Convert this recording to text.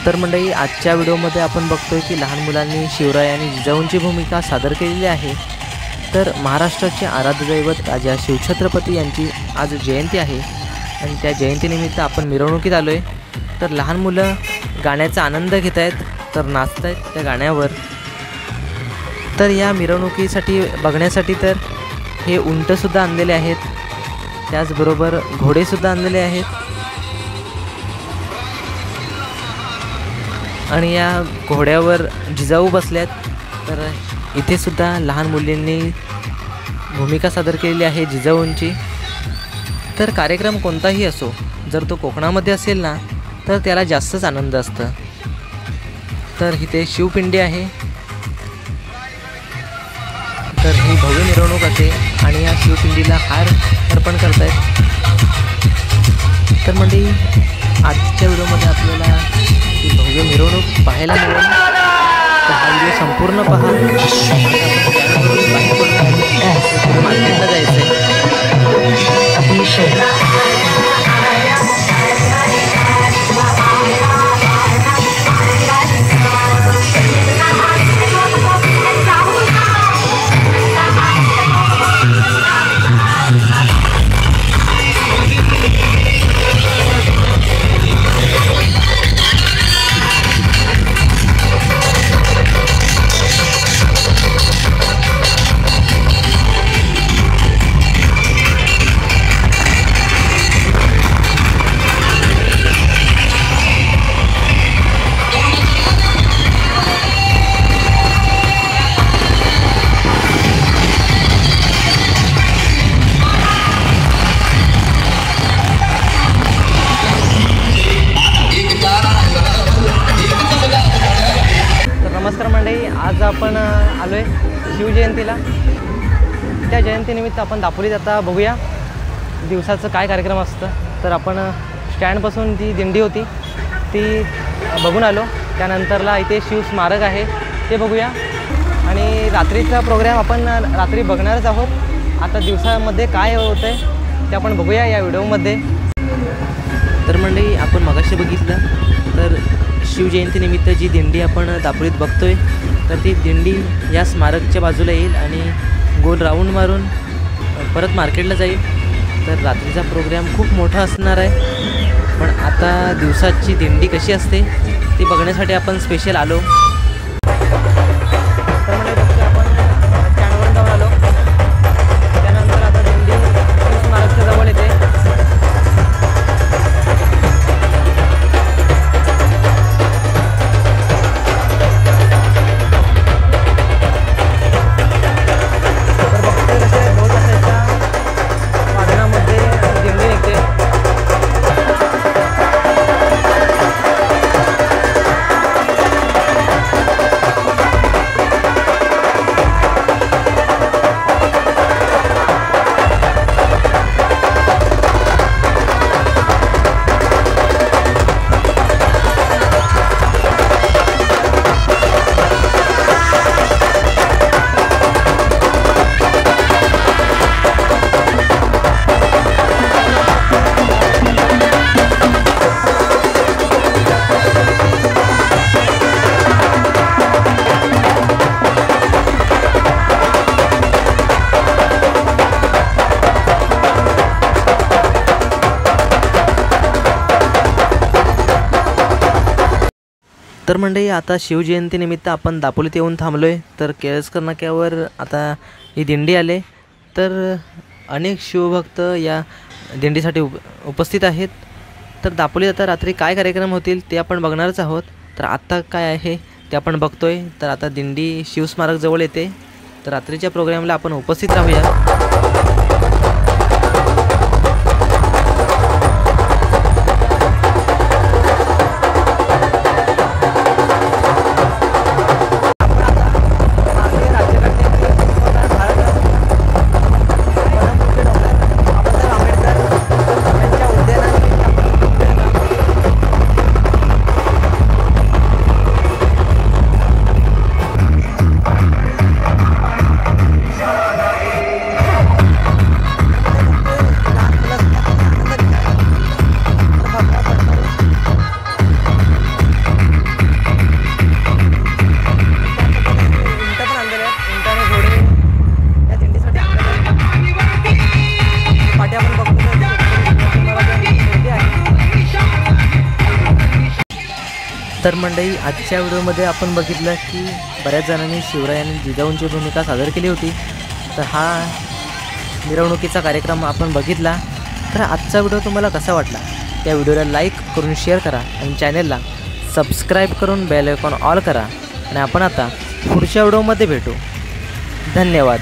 तर मंडळी, आजच्या व्हिडिओमध्ये आपण बघतोय की लहान मुलांनी शिवराय आणि जिजाऊंची भूमिका सादर केलेली आहे। तर महाराष्ट्राचे आराध्य दैवत राजा शिवछत्रपती यांची आज जयंती आहे आणि त्या जयंतीनिमित्त आपण मिरवणुकीत आलो आहे। तर लहान मुलं गाण्याचा आनंद घेत आहेत, तर नाचत आहेत त्या गाण्यावर। तर या मिरवणुकीसाठी बघण्यासाठी तर हे उंटसुद्धा आणलेले आहेत, त्याचबरोबर घोडेसुद्धा आणलेले आहेत आणि या घोड्यावर जिजाऊ बसल्यात। तर इथे सुद्धा लहान मुलींनी भूमिका सादर केलेली आहे जिजाऊंची। तर कार्यक्रम कोणताही असो, जर तो कोकणामध्ये असेल ना तर त्याला जास्तच आनंद असतं। तर इथे शिवपिंडी आहे, तर ही भव्य मिरवणूक असे आणि या शिवपिंडीला हार अर्पण करतायत। तर म्हणजे आजच्या व्हिडिओमध्ये आपल्याला ही भव्य मिरवणूक पाहायला मिळेल, तर हा व्हिडिओ संपूर्ण पहा। मार्केटला जायचं आहे। नमस्कार मंडळी, आज आपण आलो आहे शिवजयंतीला। त्या जयंतीनिमित्त आपण दापोलीत आता बघूया दिवसाचं काय कार्यक्रम असतं। तर आपण स्टँडपासून जी दिंडी होती ती बघून आलो, त्यानंतरला इथे शिव स्मारक आहे ते बघूया आणि रात्रीचा प्रोग्राम आपण रात्री बघणारच आहोत। आता दिवसामध्ये काय होतं आहे ते आपण बघूया या व्हिडिओमध्ये। तर मंडळी, आपण मगाशी बघितलं तर शिवजयंतीनिमित्त जी दिंडी आपण दापोलीत बघतोय, तर ती दिंडी या स्मारकच्या बाजूला येईल आणि गोल राऊंड मारून परत मार्केटला जाईल। तर रात्रीचा प्रोग्राम खूप मोठा असणार आहे, पण आता दिवसाची दिंडी कशी असते ती बघण्यासाठी आपण स्पेशल आलो। तर म्हणजे आपण स्टँडवरून जाऊन आलो, त्यानंतर आता दिंडी शिव स्मारकच्या जवळ येते। तर मंडळी, आता शिवजयंतीनिमित्त आपण दापोलीत येऊन थांबलो आहे। तर केळझर नाक्यावर आता ही दिंडी आले, तर अनेक शिवभक्त या दिंडीसाठी उपस्थित आहेत। तर दापोलीत आता रात्री काय कार्यक्रम होतील ते आपण बघणारच आहोत। तर आत्ता काय आहे ते आपण बघतोय। तर आता दिंडी शिवस्मारक जवळ येते, तर रात्रीच्या प्रोग्रामला आपण उपस्थित राहूया। तर मंडळी, आजच्या व्हिडिओमध्ये आपण बघितलं की बऱ्याच जणांनी शिवरायांनी जिजाऊंची भूमिका सादर केली होती. तर हा मिरवणुकीचा कार्यक्रम आपण बघितला. तर आजचा व्हिडिओ तुम्हाला कसा वाटला त्या व्हिडिओला लाईक करून शेअर करा आणि चॅनलला सबस्क्राईब करून बेल आयकॉन ऑल करा. आणि आपण आता पुढच्या व्हिडिओमध्ये भेटू. धन्यवाद.